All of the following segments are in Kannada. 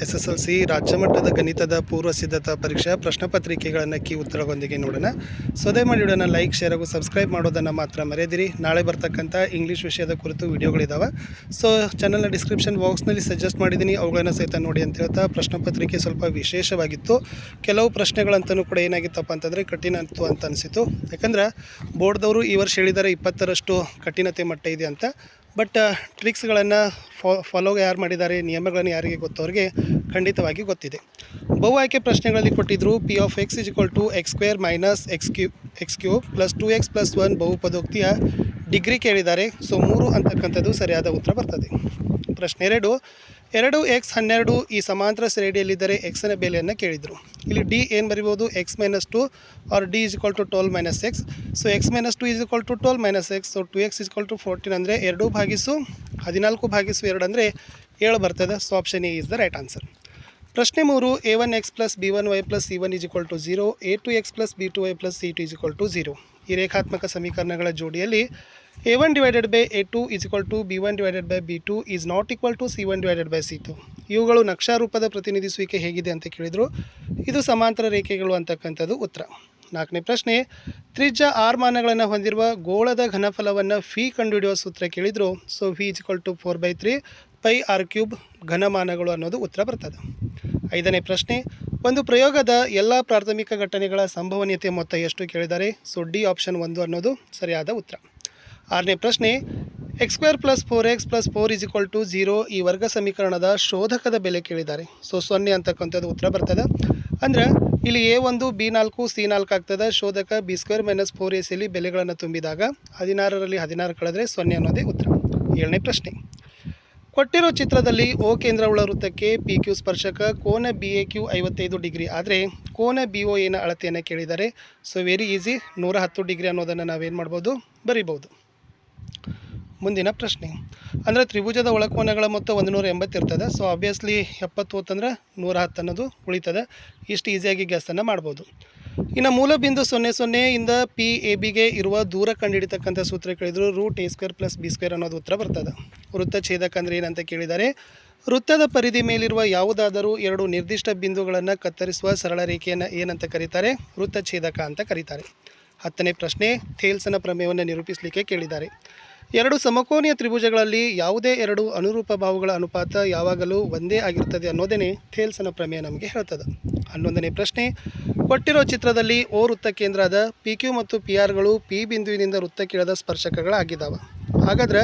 SSLC ರಾಜ್ಯ ಮಟ್ಟದ ಗಣಿತದ ಪೂರ್ವ ಸಿದ್ಧತಾ ಪರೀಕ್ಷಾ ಪ್ರಶ್ನೆ ಪತ್ರಿಕೆಗಳನ್ನು ಕೀ ಉತ್ತರಗಳೊಂದಿಗೆ ನೋಡೋಣ. ಸೊ ಅದೇ ಮಾಡಿ ವಿಡಿಯೋನ ಲೈಕ್, ಶೇರ್ ಹಾಗೂ ಸಬ್ಸ್ಕ್ರೈಬ್ ಮಾಡೋದನ್ನು ಮಾತ್ರ ಮರೆಯದಿರಿ. ನಾಳೆ ಬರ್ತಕ್ಕಂಥ ಇಂಗ್ಲೀಷ್ ವಿಷಯದ ಕುರಿತು ವಿಡಿಯೋಗಳಿದ್ದಾವೆ. ಸೊ ಚಾನಲ್ನ ಡಿಸ್ಕ್ರಿಪ್ಷನ್ ಬಾಕ್ಸ್ನಲ್ಲಿ ಸಜೆಸ್ಟ್ ಮಾಡಿದ್ದೀನಿ, ಅವುಗಳನ್ನು ಸಹಿತ ನೋಡಿ ಅಂತ ಹೇಳ್ತಾ. ಪ್ರಶ್ನೆ ಪತ್ರಿಕೆ ಸ್ವಲ್ಪ ವಿಶೇಷವಾಗಿತ್ತು. ಕೆಲವು ಪ್ರಶ್ನೆಗಳಂತೂ ಕೂಡ ಏನಾಗಿತ್ತಪ್ಪ ಅಂತಂದರೆ ಕಠಿಣ ಇತ್ತು ಅಂತ ಅನಿಸಿತು. ಯಾಕಂದ್ರೆ ಬೋರ್ಡ್ದವರು ಈ ವರ್ಷ ಹೇಳಿದ್ದಾರೆ 20ರಷ್ಟು ಕಠಿಣತೆ ಮಟ್ಟ ಇದೆ ಅಂತ. ಬಟ್ ಟ್ರಿಕ್ಸ್ಗಳನ್ನು ಫಾಲೋ ಯಾರು ಮಾಡಿದ್ದಾರೆ, ನಿಯಮಗಳನ್ನು ಯಾರಿಗೆ ಗೊತ್ತವ್ರಿಗೆ ಖಂಡಿತವಾಗಿ ಗೊತ್ತಿದೆ. ಬಹು ಆಯ್ಕೆ ಪ್ರಶ್ನೆಗಳಲ್ಲಿ ಕೊಟ್ಟಿದ್ದರು P(x) = x² - x³ + 2x + 1 ಬಹುಪದೋಕ್ತಿಯ degree ಕೇಳಿದ್ದಾರೆ. ಸೊ 3 ಅಂತಕ್ಕಂಥದ್ದು ಸರಿಯಾದ ಉತ್ತರ ಬರ್ತದೆ. ಪ್ರಶ್ನೆ 2x12 ಈ ಸಮಾಂತರ ಶ್ರೇಣಿಯಲ್ಲಿದ್ದರೆ ಎಕ್ಸ್ನ ಬೆಲೆಯನ್ನು ಕೇಳಿದರು. ಇಲ್ಲಿ ಡಿ ಏನು ಬರಿಬೋದು, x - 2 R D = 12 - x. So x - 2 = 12 - x. So 2x = 14 ಅಂದರೆ 2/14/2 ಅಂದರೆ 7 ಬರ್ತದೆ. So option A is the right answer. ಪ್ರಶ್ನೆ 3 a1x + b1y + c1 = 0, a2x + b2y + c2 = 0. ಈ ರೇಖಾತ್ಮಕ ಸಮೀಕರಣಗಳ ಜೋಡಿಯಲ್ಲಿ a1/a2 = b1/b2 is not equal to c1/c2. ಇವುಗಳು ನಕ್ಷಾ ರೂಪದ ಪ್ರತಿನಿಧಿಸುವಿಕೆ ಹೇಗಿದೆ ಅಂತ ಕೇಳಿದರು. ಇದು ಸಮಾಂತರ ರೇಖೆಗಳು ಅಂತಕ್ಕಂಥದ್ದು ಉತ್ತರ. 4ನೇ ಪ್ರಶ್ನೆ, ತ್ರಿಜ್ಯ r ಮಾನಗಳನ್ನು ಹೊಂದಿರುವ ಗೋಳದ ಘನಫಲವನ್ನು ಫಿ ಕಂಡುಹಿಡಿಯುವ ಸೂತ್ರ ಕೇಳಿದರು. ಸೊ v = 4/3 πr³ ಘನಮಾನಗಳು ಅನ್ನೋದು ಉತ್ತರ ಬರ್ತದೆ. 5ನೇ ಪ್ರಶ್ನೆ, ಒಂದು ಪ್ರಯೋಗದ ಎಲ್ಲ ಪ್ರಾಥಮಿಕ ಘಟನೆಗಳ ಸಂಭವನೀಯತೆ ಮೊತ್ತ ಎಷ್ಟು ಕೇಳಿದ್ದಾರೆ. ಸೊ ಡಿ ಆಪ್ಷನ್ 1 ಅನ್ನೋದು ಸರಿಯಾದ ಉತ್ತರ. 6ನೇ ಪ್ರಶ್ನೆ, x² + 4x + 4 = 0 ಈ ವರ್ಗ ಸಮೀಕರಣದ ಶೋಧಕದ ಬೆಲೆ ಕೇಳಿದ್ದಾರೆ. ಸೊ 0 ಅಂತಕ್ಕಂಥದ್ದು ಉತ್ತರ ಬರ್ತದೆ. ಅಂದರೆ ಇಲ್ಲಿ a1 b4 c4 ಆಗ್ತದೆ. ಶೋಧಕ b² - 4ac ಬೆಲೆಗಳನ್ನು ತುಂಬಿದಾಗ 16ರಲ್ಲಿ 16 ಕಳೆದರೆ 0 ಅನ್ನೋದೇ ಉತ್ತರ. 7ನೇ ಪ್ರಶ್ನೆ, ಕೊಟ್ಟಿರೋ ಚಿತ್ರದಲ್ಲಿ O ಕೇಂದ್ರವುಳ್ಳ ವೃತ್ತಕ್ಕೆ PQ ಸ್ಪರ್ಶಕ, ಕೋನ BAQ 55 ಡಿಗ್ರಿ ಆದರೆ ಕೋನ BOAನ ಅಳತೆಯನ್ನು ಕೇಳಿದ್ದಾರೆ. ಸೊ ವೆರಿ ಈಸಿ, 110 ಡಿಗ್ರಿ ಅನ್ನೋದನ್ನು ನಾವೇನು ಮಾಡ್ಬೋದು, ಬರಿಬೋದು. ಮುಂದಿನ ಪ್ರಶ್ನೆ, ಅಂದರೆ ತ್ರಿಭುಜದ ಒಳಕೋನಗಳ ಮೊತ್ತ 180 ಇರ್ತದೆ. ಸೊ ಆಬ್ವಿಯಸ್ಲಿ 70 ಹೊತ್ತಂದ್ರೆ 110 ಅನ್ನೋದು ಉಳಿತದೆ. ಇಷ್ಟು ಈಸಿಯಾಗಿ ಗೆಸ್ಸನ್ನು ಮಾಡ್ಬೋದು. ಇನ್ನು ಮೂಲ ಬಿಂದು 00 ಇಂದ PABಗೆ ಇರುವ ದೂರ ಕಂಡುಹಿಡಿತಕ್ಕಂಥ ಸೂತ್ರ ಕೇಳಿದ್ರು. √a² + b² ಅನ್ನೋದು ಉತ್ತರ ಬರ್ತದೆ. ವೃತ್ತ ಛೇದಕ ಅಂದರೆ ಏನಂತ ಕೇಳಿದ್ದಾರೆ. ವೃತ್ತದ ಪರಿಧಿ ಮೇಲಿರುವ ಯಾವುದಾದರೂ 2 ನಿರ್ದಿಷ್ಟ ಬಿಂದುಗಳನ್ನು ಕತ್ತರಿಸುವ ಸರಳ ರೇಖೆಯನ್ನು ಏನಂತ ಕರೀತಾರೆ, ವೃತ್ತ ಛೇದಕ ಅಂತ ಕರೀತಾರೆ. 10ನೇ ಪ್ರಶ್ನೆ, ಥೇಲ್ಸನ ಪ್ರಮೇಯವನ್ನು ನಿರೂಪಿಸಲಿಕ್ಕೆ ಕೇಳಿದ್ದಾರೆ. 2 ಸಮಕೋನೀಯ ತ್ರಿಭುಜಗಳಲ್ಲಿ ಯಾವುದೇ 2 ಅನುರೂಪ ಬಾಹುಗಳ ಅನುಪಾತ ಯಾವಾಗಲೂ ಒಂದೇ ಆಗಿರ್ತದೆ ಅನ್ನೋದೇ ಥೇಲ್ಸನ ಪ್ರಮೇಯ ನಮಗೆ ಹೇಳ್ತದೆ. 11ನೇ ಪ್ರಶ್ನೆ, ಕೊಟ್ಟಿರೋ ಚಿತ್ರದಲ್ಲಿ O ವೃತ್ತ ಕೇಂದ್ರದ PQ ಮತ್ತು PRಗಳು P ಬಿಂದುವಿನಿಂದ ವೃತ್ತಕ್ಕಿಳಿದ ಸ್ಪರ್ಶಕಗಳಾಗಿದ್ದಾವೆ. ಹಾಗಾದ್ರೆ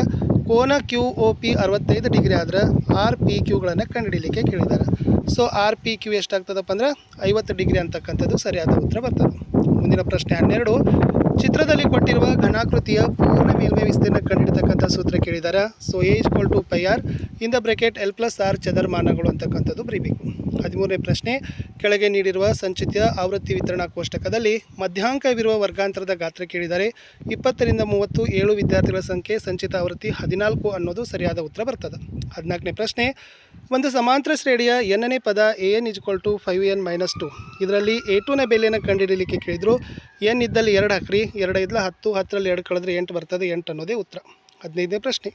ಕೋನ QOP 65 ಡಿಗ್ರಿ ಆದ್ರೆ RPQಗಳನ್ನು ಕಂಡುಹಿಡಲಿಕ್ಕೆ ಕೇಳಿದ್ದಾರೆ. ಸೊ RPQ ಎಷ್ಟಾಗ್ತದಪ್ಪ ಅಂದ್ರೆ 50 ಡಿಗ್ರಿ ಅಂತಕ್ಕಂಥದ್ದು ಸರಿಯಾದ ಉತ್ತರ ಬರ್ತದೆ. ಮುಂದಿನ ಪ್ರಶ್ನೆ 12, ಚಿತ್ರದಲ್ಲಿ ಕೊಟ್ಟಿರುವ ಘನಾಕೃತಿಯ ಪೂರ್ಣ ಮೇಲ್ಮೈ ವಿಸ್ತೀರ್ಣ ಕಂಡುಹಿಡಿತಕ್ಕಂಥ ಸೂತ್ರ ಕೇಳಿದ್ದಾರೆ. So A = πr in the bracket L + R ಚದರಮಾನಗಳು ಅಂತಕ್ಕಂಥದ್ದು ಬರೀಬೇಕು. 13ನೇ ಪ್ರಶ್ನೆ, ಕೆಳಗೆ ನೀಡಿರುವ ಸಂಚಿತ ಆವೃತ್ತಿ ವಿತರಣಾ ಕೋಷ್ಟಕದಲ್ಲಿ ಮಧ್ಯಾಂಕವಿರುವ ವರ್ಗಾಂತರದ ಗಾತ್ರ ಕೇಳಿದ್ದಾರೆ. 20 ರಿಂದ 30 7 ವಿದ್ಯಾರ್ಥಿಗಳ ಸಂಖ್ಯೆ, ಸಂಚಿತ ಆವೃತ್ತಿ 14 ಅನ್ನೋದು ಸರಿಯಾದ ಉತ್ತರ ಬರ್ತದೆ. 14ನೇ ಪ್ರಶ್ನೆ, ಒಂದು ಸಮಾಂತರ ಶ್ರೇಣಿಯ n ನೇ ಪದ an = 5n - 2 ಇದರಲ್ಲಿ a2ನ ಬೆಲೆಯನ್ನು ಕಂಡುಹಿಡಲಿಕ್ಕೆ ಕೇಳಿದರು. n ಇದ್ದಲ್ಲಿ 2 ಹಾಕ್ರಿ, 2 ಇದ್ದಲ್ಲಿ 10, 10ರಲ್ಲಿ 2 ಕಳೆದ್ರೆ 8 ಬರ್ತದೆ. 8 ಅನ್ನೋದೇ ಉತ್ತರ. 15ನೇ ಪ್ರಶ್ನೆ,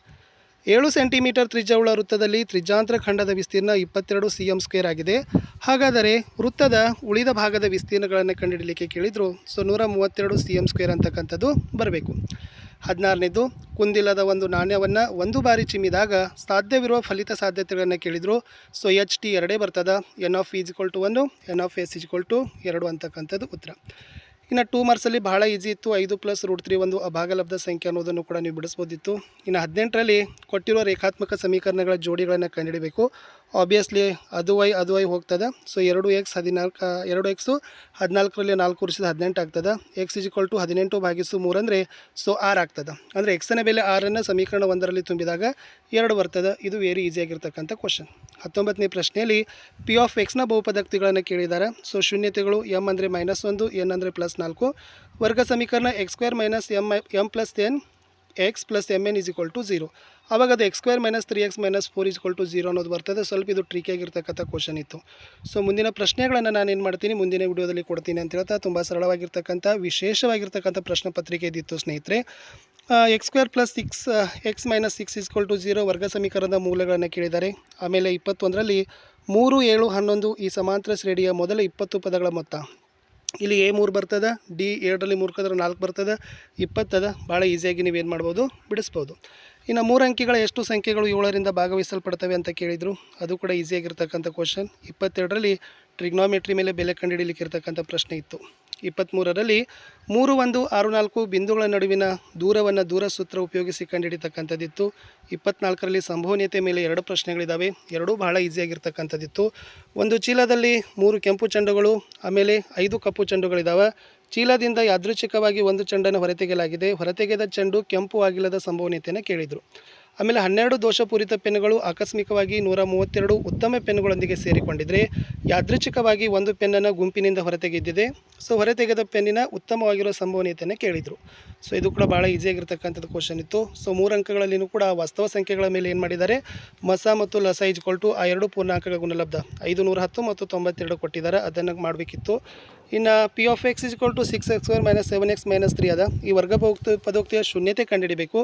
7 ಸೆಂಟಿಮೀಟರ್ ತ್ರಿಜ್ಯವುಳ್ಳ ವೃತ್ತದಲ್ಲಿ ತ್ರಿಜ್ಯಾಂತರ ಖಂಡದ ವಿಸ್ತೀರ್ಣ 22 cm² ಆಗಿದೆ. ಹಾಗಾದರೆ ವೃತ್ತದ ಉಳಿದ ಭಾಗದ ವಿಸ್ತೀರ್ಣಗಳನ್ನು ಕಂಡುಹಿಡಲಿಕ್ಕೆ ಕೇಳಿದರು. ಸೊ 132 cm² ಅಂತಕ್ಕಂಥದ್ದು ಬರಬೇಕು. 16ನೇದು, ಕುಂದಿಲ್ಲದ ಒಂದು ನಾಣ್ಯವನ್ನು ಒಂದು ಬಾರಿ ಚಿಮ್ಮಿದಾಗ ಸಾಧ್ಯವಿರುವ ಫಲಿತ ಸಾಧ್ಯತೆಗಳನ್ನು ಕೇಳಿದರು. ಸೊ HT 2 ಬರ್ತದೆ. n(v) = 1, n(s) = 2 ಅಂತಕ್ಕಂಥದ್ದು ಉತ್ತರ. ಇನ್ನು 2 ಮಾರ್ಕ್ಸಲ್ಲಿ ಬಹಳ ಈಸಿ ಇತ್ತು. 5 + √3 ಒಂದು ಅಭಾಗಲಬ್ಧ ಸಂಖ್ಯೆ ಅನ್ನೋದನ್ನು ಕೂಡ ನೀವು ಬಿಡಿಸ್ಬೋದಿತ್ತು. ಇನ್ನು 18ರಲ್ಲಿ ಕೊಟ್ಟಿರುವ ರೇಖಾತ್ಮಕ ಸಮೀಕರಣಗಳ ಜೋಡಿಗಳನ್ನು ಕಂಡುಹಿಡಬೇಕು. ಆಬ್ವಿಯಸ್ಲಿ ಅದು y ಹೋಗ್ತದೆ. ಸೊ 2x 14ರಲ್ಲಿ 4 ಕೂಡಿಸಿದ 18 ಆಗ್ತದೆ. x = 18/3 ಅಂದರೆ ಸೊ 6 ಆಗ್ತದೆ. ಅಂದರೆ ಎಕ್ಸನ ಬೆಲೆ 6ಅನ್ನು ಸಮೀಕರಣ 1ರಲ್ಲಿ ತುಂಬಿದಾಗ 2 ಬರ್ತದೆ. ಇದು ವೆರಿ ಈಸಿಯಾಗಿರ್ತಕ್ಕಂಥ ಕ್ವಶನ್. 19ನೇ ಪ್ರಶ್ನೆಯಲ್ಲಿ P(x)ನ ಬಹುಪದೋಕ್ತಿಗಳನ್ನು ಕೇಳಿದ್ದಾರೆ. ಸೊ ಶೂನ್ಯತೆಗಳು m ಅಂದರೆ -1, n ಅಂದರೆ +4. ವರ್ಗ ಸಮೀಕರಣ x² - m + n x + mn = 0. ಆವಾಗ ಅದು x² - 3x - 4 = 0 ಅನ್ನೋದು ಬರ್ತದೆ. ಸ್ವಲ್ಪ ಇದು ಟ್ರಿಕಿಯಾಗಿರ್ತಕ್ಕಂಥ ಕ್ವಶನ್ ಇತ್ತು. ಸೊ ಮುಂದಿನ ಪ್ರಶ್ನೆಗಳನ್ನು ನಾನೇನು ಮಾಡ್ತೀನಿ, ಮುಂದಿನ ವಿಡಿಯೋದಲ್ಲಿ ಕೊಡ್ತೀನಿ ಅಂತ ಹೇಳ್ತಾ, ತುಂಬ ಸರಳವಾಗಿರ್ತಕ್ಕಂಥ ವಿಶೇಷವಾಗಿರ್ತಕ್ಕಂಥ ಪ್ರಶ್ನೆ ಪತ್ರಿಕೆ ಇದ್ದಿತ್ತು ಸ್ನೇಹಿತರೆ. x² + 6x - 6 = 0 ವರ್ಗ ಸಮೀಕರಣದ ಮೂಲಗಳನ್ನು ಕೇಳಿದ್ದಾರೆ. ಆಮೇಲೆ 21ರಲ್ಲಿ 3, 7, 11 ಈ ಸಮಾಂತರ ಶ್ರೇಣಿಯ ಮೊದಲ 20 ಪದಗಳ ಮೊತ್ತ. ಇಲ್ಲಿ ಎ 3 ಬರ್ತದೆ, ಡಿ 7ರಲ್ಲಿ 3 ಕದ್ರೆ 4 ಬರ್ತದೆ, 20 ಅದ. ಭಾಳ ಈಸಿಯಾಗಿ ನೀವೇನು ಮಾಡ್ಬೋದು, ಬಿಡಿಸ್ಬೋದು. ಇನ್ನು 3 ಅಂಕಿಗಳ ಎಷ್ಟು ಸಂಖ್ಯೆಗಳು 7ರಿಂದ ಭಾಗವಹಿಸಲ್ಪಡ್ತವೆ ಅಂತ ಕೇಳಿದರು. ಅದು ಕೂಡ ಈಸಿಯಾಗಿರ್ತಕ್ಕಂಥ ಕ್ವಶನ್. 22ರಲ್ಲಿ ಟ್ರಿಗ್ನೋಮೆಟ್ರಿ ಮೇಲೆ ಬೆಲೆ ಕಂಡುಹಿಡಿಯಲಿಕ್ಕೆ ಇರ್ತಕ್ಕಂಥ ಪ್ರಶ್ನೆ ಇತ್ತು. 23ರಲ್ಲಿ 3, 1, 6, 4 ಬಿಂದುಗಳ ನಡುವಿನ ದೂರವನ್ನು ದೂರ ಸೂತ್ರ ಉಪಯೋಗಿಸಿ ಕಂಡುಹಿಡಿತಕ್ಕಂಥದ್ದಿತ್ತು. 24ರಲ್ಲಿ ಸಂಭವನೀಯತೆ ಮೇಲೆ 2 ಪ್ರಶ್ನೆಗಳಿದ್ದಾವೆ. ಎರಡೂ ಬಹಳ ಈಸಿಯಾಗಿರ್ತಕ್ಕಂಥದ್ದಿತ್ತು. ಒಂದು ಚೀಲದಲ್ಲಿ 3 ಕೆಂಪು ಚೆಂಡುಗಳು ಆಮೇಲೆ 5 ಕಪ್ಪು ಚೆಂಡುಗಳಿದ್ದಾವೆ. ಚೀಲದಿಂದ ಯಾದೃಚ್ಛಿಕವಾಗಿ ಒಂದು ಚೆಂಡನ್ನು ಹೊರತೆಗೆಯಲಾಗಿದೆ. ಹೊರತೆಗೆದ ಚೆಂಡು ಕೆಂಪು ಆಗಿಲ್ಲದ ಸಂಭವನೀಯತೆಯನ್ನು ಕೇಳಿದರು. ಆಮೇಲೆ 12 ದೋಷಪೂರಿತ ಪೆನ್ನುಗಳು ಆಕಸ್ಮಿಕವಾಗಿ 132 ಉತ್ತಮ ಪೆನ್ನುಗಳೊಂದಿಗೆ ಸೇರಿಕೊಂಡಿದ್ದರೆ ಯಾದೃಚ್ಛಿಕವಾಗಿ ಒಂದು ಪೆನ್ನನ್ನು ಗುಂಪಿನಿಂದ ಹೊರತೆಗೆದಿದೆ. ಸೊ ಹೊರತೆಗೆದ ಪೆನ್ನಿನ ಉತ್ತಮವಾಗಿರೋ ಸಂಭವನೀಯತೆಯನ್ನು ಕೇಳಿದರು. ಸೊ ಇದು ಕೂಡ ಭಾಳ ಈಸಿಯಾಗಿರ್ತಕ್ಕಂಥದ್ದು ಕ್ವಶನ್ ಇತ್ತು. ಸೊ 3 ಅಂಕಗಳಲ್ಲಿನೂ ಕೂಡ ವಾಸ್ತವ ಸಂಖ್ಯೆಗಳ ಮೇಲೆ ಏನು ಮಾಡಿದ್ದಾರೆ, ಮಸ ಮತ್ತು ಲಸ = ಆ 2 ಪೂರ್ಣಾಂಕಗಳ ಗುಣಲಬ್ಧ 510 ಮತ್ತು 92 ಕೊಟ್ಟಿದ್ದಾರೆ. ಅದನ್ನು ಮಾಡಬೇಕಿತ್ತು. ಇನ್ನು P of x = 6x² - 7x - 3 ಅದ. ಈ ಪದೋಕ್ತಿಯ ಶೂನ್ಯತೆ ಕಂಡುಹಿಡಿಬೇಕು.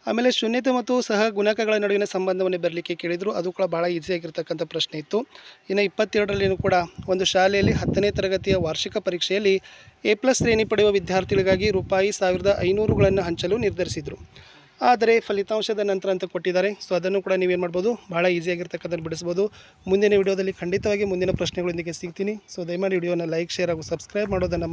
ಆಮೇಲೆ ಶೂನ್ಯತೆ ಮತ್ತು ಸಹ ಗುಣಕಗಳ ನಡುವಿನ ಸಂಬಂಧವನ್ನು ಬರಲಿಕ್ಕೆ ಕೇಳಿದರು. ಅದು ಕೂಡ ಭಾಳ ಈಸಿಯಾಗಿರ್ತಕ್ಕಂಥ ಪ್ರಶ್ನೆ ಇತ್ತು. ಇನ್ನು 22ರಲ್ಲಿನೂ ಕೂಡ ಒಂದು ಶಾಲೆಯಲ್ಲಿ 10ನೇ ತರಗತಿಯ ವಾರ್ಷಿಕ ಪರೀಕ್ಷೆಯಲ್ಲಿ A+ ಶ್ರೇಣಿ ಪಡೆಯುವ ವಿದ್ಯಾರ್ಥಿಗಳಿಗಾಗಿ ₹1500 ಹಂಚಲು ನಿರ್ಧರಿಸಿದರು. ಆದರೆ ಫಲಿತಾಂಶದ ನಂತರ ಅಂತ ಕೊಟ್ಟಿದ್ದಾರೆ. ಸೊ ಅದನ್ನು ಕೂಡ ನೀವೇನು ಮಾಡ್ಬೋದು, ಭಾಳ ಈಸಿಯಾಗಿರ್ತಕ್ಕಂಥದ್ದು ಬಿಡಿಸ್ಬೋದು. ಮುಂದಿನ ವಿಡಿಯೋದಲ್ಲಿ ಖಂಡಿತವಾಗಿ ಮುಂದಿನ ಪ್ರಶ್ನೆಗಳೊಂದಿಗೆ ಸಿಗ್ತೀನಿ. ಸೊ ದಯಮಾಡಿ ವಿಡಿಯೋನ ಲೈಕ್, ಶೇರ್ ಹಾಗೂ ಸಬ್ಸ್ಕ್ರೈಬ್ ಮಾಡೋದನ್ನು